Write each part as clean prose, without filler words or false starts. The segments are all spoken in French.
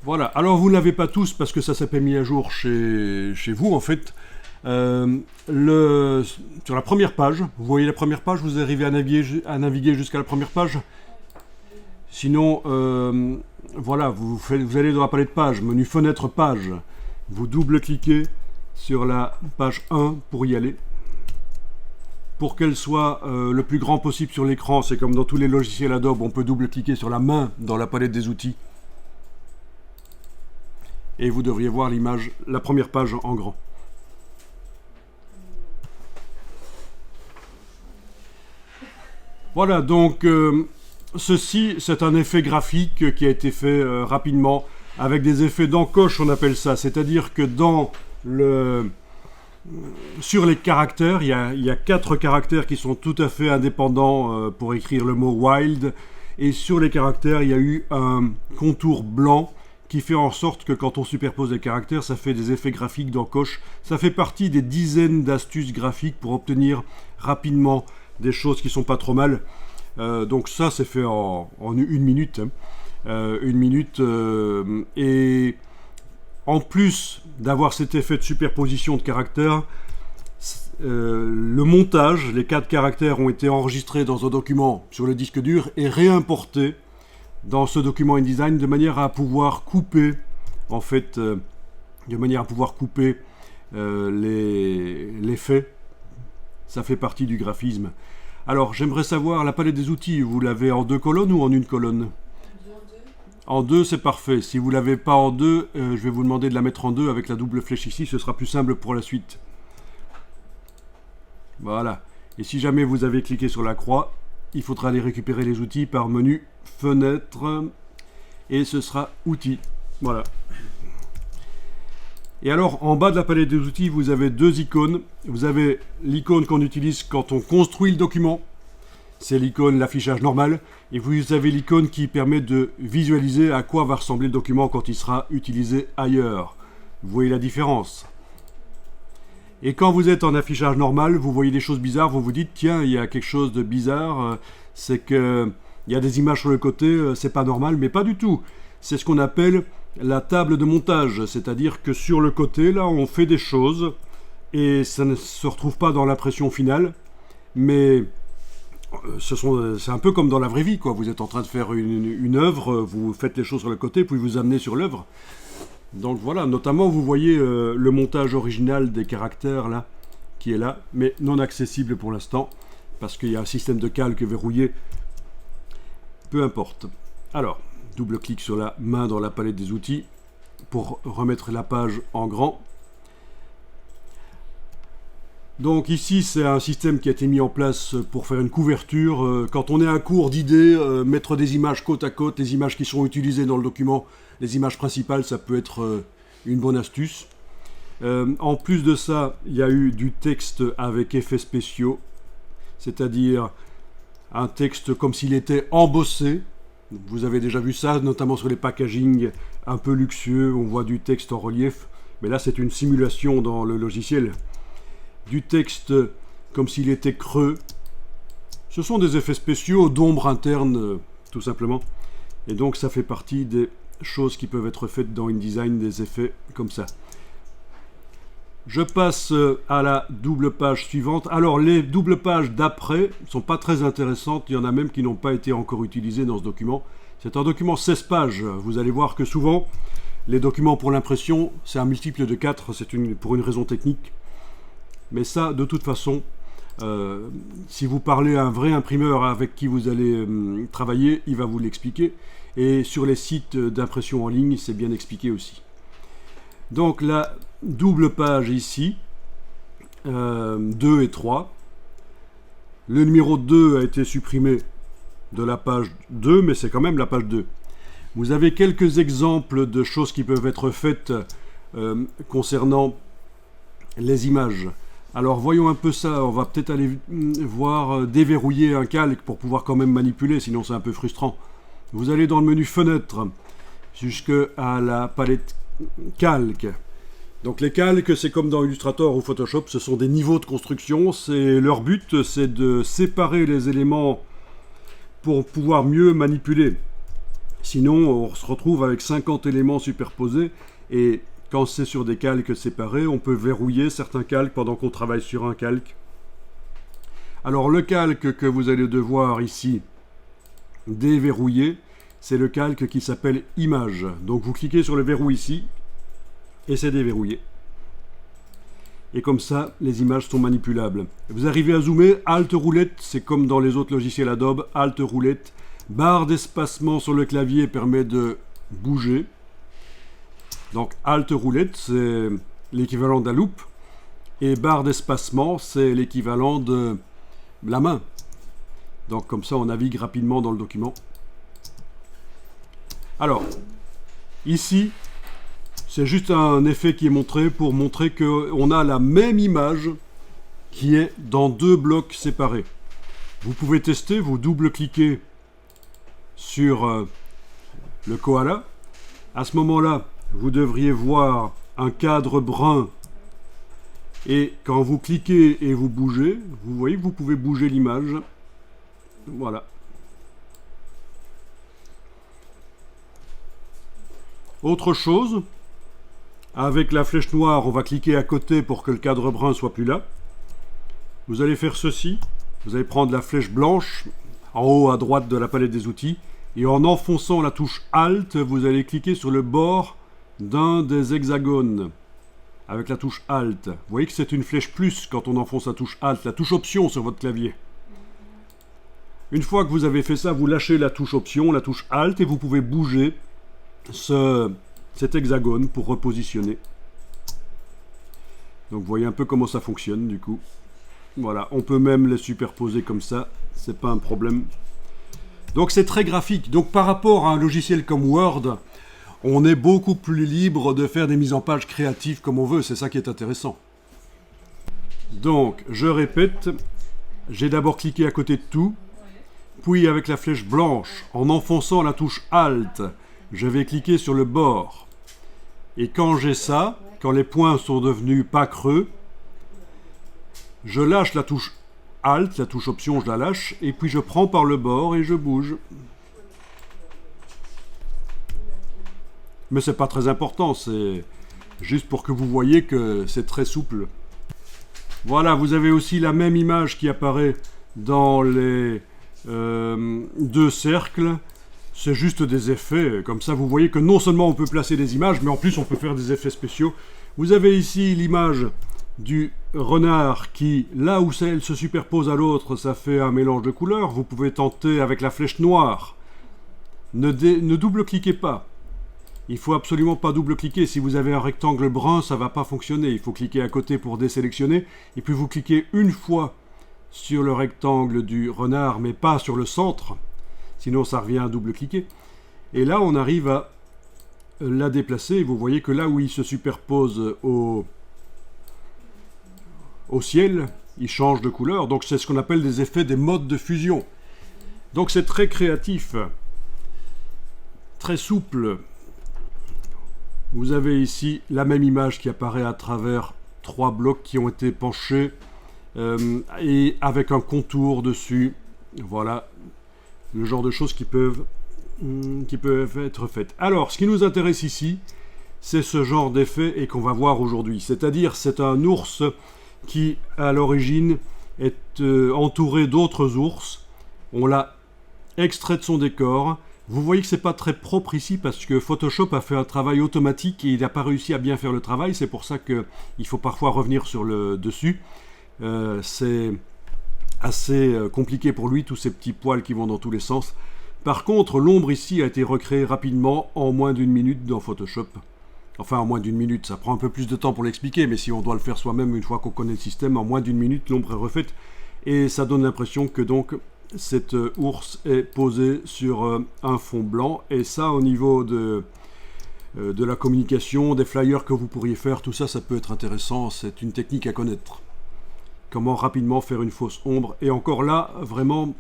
Voilà, alors vous ne l'avez pas tous parce que ça s'est pas mis à jour chez vous en fait. Sur la première page, vous voyez la première page, vous arrivez à naviguer jusqu'à la première page. Sinon, voilà, vous allez dans la palette page, menu fenêtre page. Vous double-cliquez sur la page 1 pour y aller. Pour qu'elle soit le plus grand possible sur l'écran, c'est comme dans tous les logiciels Adobe, on peut double-cliquer sur la main dans la palette des outils. Et vous devriez voir l'image, la première page en grand. Voilà, donc ceci, c'est un effet graphique qui a été fait rapidement avec des effets d'encoche, on appelle ça. C'est-à-dire que sur les caractères, il y a 4 caractères qui sont tout à fait indépendants pour écrire le mot wild. Et sur les caractères, il y a eu un contour blanc qui fait en sorte que quand on superpose les caractères, ça fait des effets graphiques d'encoche. Ça fait partie des dizaines d'astuces graphiques pour obtenir rapidement des choses qui sont pas trop mal. Donc ça, c'est fait en 1 minute. Hein. 1 minute. Et en plus d'avoir cet effet de superposition de caractères, le montage, les 4 caractères ont été enregistrés dans un document sur le disque dur et réimportés dans ce document InDesign de manière à pouvoir couper, en fait, les faits. Ça fait partie du graphisme. Alors, j'aimerais savoir, la palette des outils, vous l'avez en 2 colonnes ou en 1 colonne? En 2, c'est parfait. Si vous ne l'avez pas en 2, je vais vous demander de la mettre en 2 avec la double flèche ici, ce sera plus simple pour la suite. Voilà. Et si jamais vous avez cliqué sur la croix, il faudra aller récupérer les outils par menu fenêtre et ce sera outils. Voilà. Et alors en bas de la palette des outils, vous avez 2 icônes. Vous avez l'icône qu'on utilise quand on construit le document. C'est l'icône l'affichage normal. Et vous avez l'icône qui permet de visualiser à quoi va ressembler le document quand il sera utilisé ailleurs. Vous voyez la différence. Et quand vous êtes en affichage normal, vous voyez des choses bizarres, vous vous dites tiens, il y a quelque chose de bizarre, c'est que il y a des images sur le côté, c'est pas normal, mais pas du tout. C'est ce qu'on appelle la table de montage, c'est-à-dire que sur le côté, là, on fait des choses et ça ne se retrouve pas dans l'impression finale, mais c'est un peu comme dans la vraie vie, quoi. Vous êtes en train de faire une œuvre, vous faites les choses sur le côté, puis vous amenez sur l'œuvre. Donc voilà, notamment vous voyez le montage original des caractères là, qui est là, mais non accessible pour l'instant, parce qu'il y a un système de calque verrouillé. Peu importe. Alors, double-clic sur la main dans la palette des outils pour remettre la page en grand. Donc ici, c'est un système qui a été mis en place pour faire une couverture. Quand on est à court d'idées, mettre des images côte à côte, les images qui sont utilisées dans le document, les images principales, ça peut être une bonne astuce. En plus de ça, il y a eu du texte avec effets spéciaux, c'est-à-dire un texte comme s'il était embossé. Vous avez déjà vu ça, notamment sur les packaging un peu luxueux, on voit du texte en relief, mais là c'est une simulation dans le logiciel. Du texte comme s'il était creux. Ce sont des effets spéciaux d'ombre interne, tout simplement. Et donc ça fait partie des choses qui peuvent être faites dans InDesign, des effets comme ça. Je passe à la double page suivante. Alors les doubles pages d'après ne sont pas très intéressantes, il y en a même qui n'ont pas été encore utilisées dans ce document. C'est un document 16 pages, vous allez voir que souvent les documents pour l'impression c'est un multiple de 4, c'est pour une raison technique. Mais ça de toute façon, si vous parlez à un vrai imprimeur avec qui vous allez travailler, il va vous l'expliquer. Et sur les sites d'impression en ligne, c'est bien expliqué aussi. Donc la double page ici, 2 et 3. Le numéro 2 a été supprimé de la page 2, mais c'est quand même la page 2. Vous avez quelques exemples de choses qui peuvent être faites concernant les images. Alors voyons un peu ça, on va peut-être aller voir déverrouiller un calque pour pouvoir quand même manipuler, sinon c'est un peu frustrant. Vous allez dans le menu fenêtre jusqu'à la palette calque. Donc les calques, c'est comme dans Illustrator ou Photoshop, ce sont des niveaux de construction. Leur but, c'est de séparer les éléments pour pouvoir mieux manipuler. Sinon, on se retrouve avec 50 éléments superposés et quand c'est sur des calques séparés, on peut verrouiller certains calques pendant qu'on travaille sur un calque. Alors le calque que vous allez devoir ici déverrouiller, c'est le calque qui s'appelle Image. Donc vous cliquez sur le verrou ici et c'est déverrouillé. Et comme ça, les images sont manipulables. Vous arrivez à zoomer, Alt roulette, c'est comme dans les autres logiciels Adobe, Alt roulette. Barre d'espacement sur le clavier permet de bouger. Donc Alt roulette, c'est l'équivalent de la loupe. Et barre d'espacement, c'est l'équivalent de la main. Donc comme ça, on navigue rapidement dans le document. Alors, ici, c'est juste un effet qui est montré pour montrer qu'on a la même image qui est dans deux blocs séparés. Vous pouvez tester, vous double-cliquez sur le koala. À ce moment-là, vous devriez voir un cadre brun. Et quand vous cliquez et vous bougez, vous voyez que vous pouvez bouger l'image. Voilà. Autre chose, avec la flèche noire, on va cliquer à côté pour que le cadre brun soit plus là. Vous allez faire ceci. Vous allez prendre la flèche blanche en haut à droite de la palette des outils et en enfonçant la touche Alt, vous allez cliquer sur le bord d'un des hexagones avec la touche Alt. Vous voyez que c'est une flèche plus quand on enfonce la touche Alt, la touche Option sur votre clavier. Une fois que vous avez fait ça, vous lâchez la touche Option, la touche Alt et vous pouvez bouger cet hexagone pour repositionner. Donc vous voyez un peu comment ça fonctionne du coup. Voilà, on peut même les superposer comme ça, c'est pas un problème. Donc c'est très graphique. Donc par rapport à un logiciel comme Word, on est beaucoup plus libre de faire des mises en page créatives comme on veut, c'est ça qui est intéressant. Donc, je répète, j'ai d'abord cliqué à côté de tout, puis avec la flèche blanche, en enfonçant la touche Alt, je vais cliquer sur le bord. Et quand j'ai ça, quand les points sont devenus pas creux, je lâche la touche Alt, la touche Option, je la lâche, et puis je prends par le bord et je bouge. Mais c'est pas très important, c'est juste pour que vous voyez que c'est très souple. Voilà, vous avez aussi la même image qui apparaît dans les deux cercles. C'est juste des effets, comme ça vous voyez que non seulement on peut placer des images, mais en plus on peut faire des effets spéciaux. Vous avez ici l'image du renard qui, là où elle se superpose à l'autre, ça fait un mélange de couleurs. Vous pouvez tenter avec la flèche noire. Ne double-cliquez pas. Il faut absolument pas double-cliquer. Si vous avez un rectangle brun, ça va pas fonctionner. Il faut cliquer à côté pour désélectionner. Et puis vous cliquez une fois sur le rectangle du renard, mais pas sur le centre. Sinon, ça revient à double-cliquer. Et là, on arrive à la déplacer. Vous voyez que là où il se superpose au ciel, il change de couleur. Donc c'est ce qu'on appelle des effets, des modes de fusion. Donc c'est très créatif, très souple. Vous avez ici la même image qui apparaît à travers trois blocs qui ont été penchés et avec un contour dessus. Voilà le genre de choses qui peuvent être faites. Alors, ce qui nous intéresse ici, c'est ce genre d'effet et qu'on va voir aujourd'hui. C'est-à-dire, c'est un ours qui, à l'origine, est entouré d'autres ours. On l'a extrait de son décor. Vous voyez que c'est pas très propre ici parce que Photoshop a fait un travail automatique et il n'a pas réussi à bien faire le travail. C'est pour ça qu'il faut parfois revenir sur le dessus. C'est assez compliqué pour lui, tous ces petits poils qui vont dans tous les sens. Par contre, l'ombre ici a été recréée rapidement en moins d'une minute dans Photoshop. Enfin, en moins d'une minute, ça prend un peu plus de temps pour l'expliquer, mais si on doit le faire soi-même une fois qu'on connaît le système, en moins d'une minute, l'ombre est refaite. Et ça donne l'impression que donc cet ours est posé sur un fond blanc. Et ça, au niveau de la communication, des flyers que vous pourriez faire, tout ça, ça peut être intéressant. C'est une technique à connaître. Comment rapidement faire une fausse ombre. Et encore là, vraiment,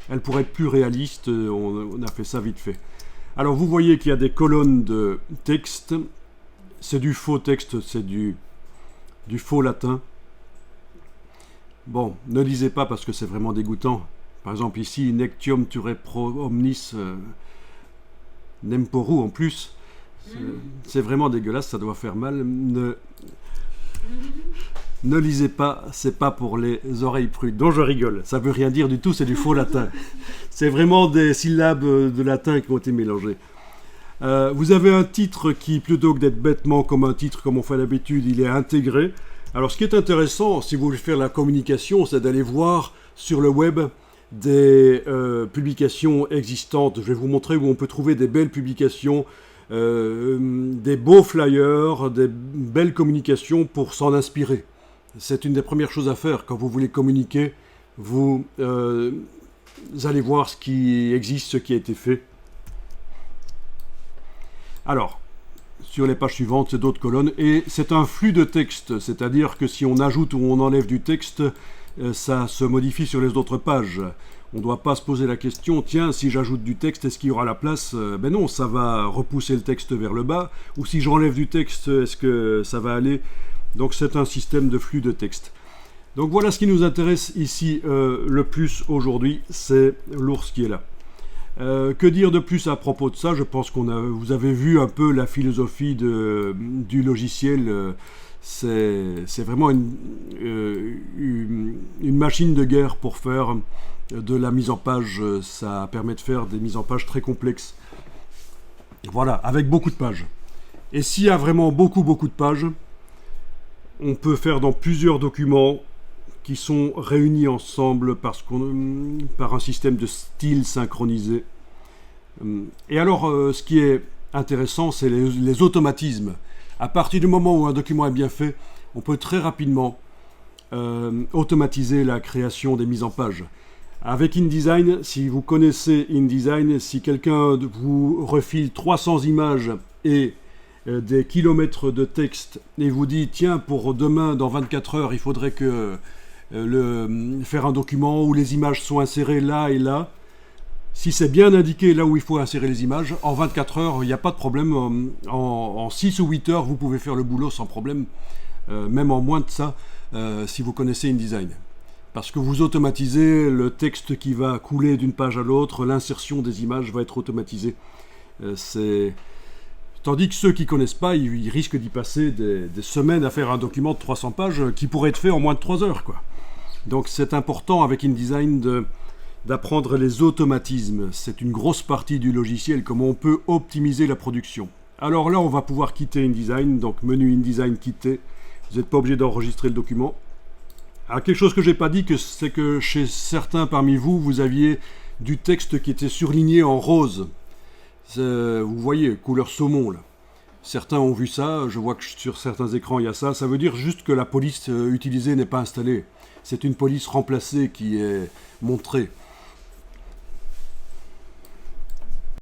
elle pourrait être plus réaliste. On a fait ça vite fait. Alors, vous voyez qu'il y a des colonnes de texte. C'est du faux texte, c'est du faux latin. Bon, ne lisez pas parce que c'est vraiment dégoûtant. Par exemple ici, Nectium ture pro omnis. Nemporu en plus. C'est vraiment dégueulasse, ça doit faire mal. Ne lisez pas, c'est pas pour les oreilles prudes. Donc je rigole, ça veut rien dire du tout, c'est du faux latin. C'est vraiment des syllabes de latin qui ont été mélangées. Vous avez un titre qui, plutôt que d'être bêtement comme un titre comme on fait d'habitude, il est intégré. Alors ce qui est intéressant, si vous voulez faire la communication, c'est d'aller voir sur le web des publications existantes. Je vais vous montrer où on peut trouver des belles publications, des beaux flyers, des belles communications pour s'en inspirer. C'est une des premières choses à faire quand vous voulez communiquer. Vous allez voir ce qui existe, ce qui a été fait. Alors, sur les pages suivantes, c'est d'autres colonnes. Et c'est un flux de texte, c'est-à-dire que si on ajoute ou on enlève du texte, ça se modifie sur les autres pages. On ne doit pas se poser la question, tiens, si j'ajoute du texte, est-ce qu'il y aura la place ? Ben non, ça va repousser le texte vers le bas. Ou si j'enlève du texte, est-ce que ça va aller ? Donc c'est un système de flux de texte. Donc voilà ce qui nous intéresse ici le plus aujourd'hui, c'est l'ours qui est là. Que dire de plus à propos de ça ? Je pense vous avez vu un peu la philosophie du logiciel. C'est vraiment une machine de guerre pour faire de la mise en page. Ça permet de faire des mises en page très complexes. Voilà, avec beaucoup de pages. Et s'il y a vraiment beaucoup de pages, on peut faire dans plusieurs documents qui sont réunis ensemble par un système de style synchronisé. Et alors, ce qui est intéressant, c'est les automatismes. À partir du moment où un document est bien fait, on peut très rapidement automatiser la création des mises en page. Avec InDesign, si vous connaissez InDesign, si quelqu'un vous refile 300 images et des kilomètres de texte et vous dit tiens, pour demain, dans 24 heures, il faudrait que faire un document où les images sont insérées là et là, si c'est bien indiqué là où il faut insérer les images, en 24 heures, il n'y a pas de problème. En 6 ou 8 heures, vous pouvez faire le boulot sans problème, même en moins de ça, si vous connaissez InDesign. Parce que vous automatisez le texte qui va couler d'une page à l'autre, l'insertion des images va être automatisée. Tandis que ceux qui ne connaissent pas, ils risquent d'y passer des semaines à faire un document de 300 pages qui pourrait être fait en moins de 3 heures, quoi. Donc c'est important avec InDesign d'apprendre les automatismes. C'est une grosse partie du logiciel, comment on peut optimiser la production. Alors là, on va pouvoir quitter InDesign, donc menu InDesign quitter. Vous n'êtes pas obligé d'enregistrer le document. Alors quelque chose que je n'ai pas dit, c'est que chez certains parmi vous, vous aviez du texte qui était surligné en rose. Vous voyez, couleur saumon là. Certains ont vu ça, je vois que sur certains écrans il y a ça. Ça veut dire juste que la police utilisée n'est pas installée. C'est une police remplacée qui est montrée.